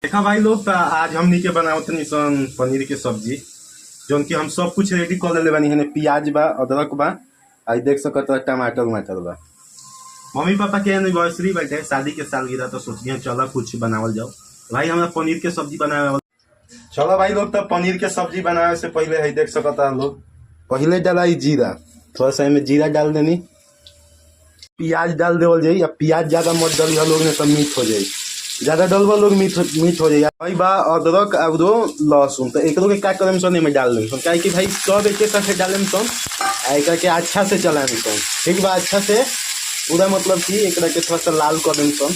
देखा भाई लोग तो आज हमनी के बनावत सन पनीर के सब्जी जौन की हम सब कुछ रेडी कर लेले बानी। हने प्याज बा, अदरक बा, आई देख सकत टमाटर वमाटर बा। मम्मी पापा के एनिवर्सरी बाटे, शादी के सालगिरह, तो सोचिए चलो कुछ बनावल जाओ। भाई हमरा पनीर के सब्जी बनावे चलो भाई लोग। तो पनीर के सब्जी बनावे से पहले है देख सकता लोग, पहले डालाई जीरा, थोड़ा सा में जीरा डाल देनी, प्याज डाल देवल जाई। अब प्याज ज्यादा मत डालिए लोग, ने तो मीठ हो जाई, ज्यादा डलवा लोग मीठ हो जाएगा। भाई बा अदरक और लहसुन, तो एक के का करम सन में डाल दें काहे कि भाई सब एक साथ डाले सन एक के अच्छा से चलाएं सन। ठीक बा, अच्छा से पूरा मतलब कि एक के थोड़ा सा लाल कर दें सन,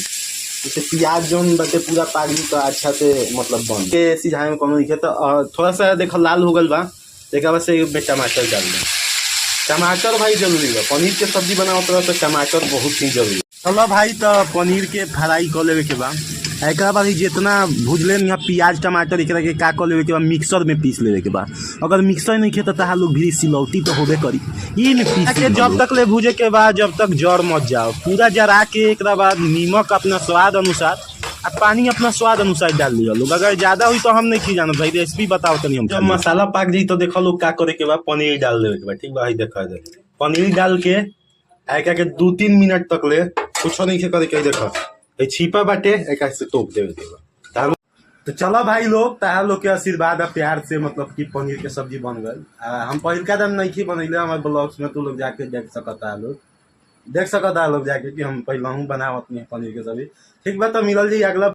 जैसे प्याज जौन बाटे पूरा पागी तो अच्छा से मतलब बन के सिझाए में कोनो दिखे। तो थोड़ा सा देखो लाल हो गल बा, एक बाद से में टमाटर डाल दें। टमाटर भाई जरूरी है, पनीर के सब्जी बनाओ तो टमाटर बहुत ही जरूरी है। चलो भाई तो पनीर के फ्राई कर लेवे के बाद एक बाद जितना भूज ले यहाँ प्याज टमाटर एक के का कर लेवे के बाद मिक्सर में पीस लेवे के बाद। अगर मिक्सर नहीं खे तो तहा लोग भी सिलौटी तो होबे करी, ये में पीस के जब तक ले भूजे के बाद जब तक जड़ मत जाओ पूरा जरा के एक बाद नीमक अपना स्वाद अनुसार और पानी अपना स्वाद अनुसार डाल लिया लोग। अगर ज्यादा हुई तो हम नहीं खी जाना भाई, रेसिपी बताओ तनी हम। जब मसाला पाक जाई तो देखो लोग का करे के बाद पनीर डाल देवे के बाद। ठीक बा, देखा पनीर डाल के एक 2-3 मिनट तक ले कुछ नहीं करे के देखो छिपा बाटे एक से तोप देवे के बाद। तो चलो भाई लोग, तार लोग के आशीर्वाद और प्यार से मतलब कि पनीर के सब्जी बन गई। हम पहिलका दिन नहीं बनैले, हमारे ब्लॉग्स में तो लोग जाके देख सकता लोग जाके कि हम पहले हूँ बनावत नहीं पनीर के सब्जी। ठीक बा, तो मिलल जी अगला।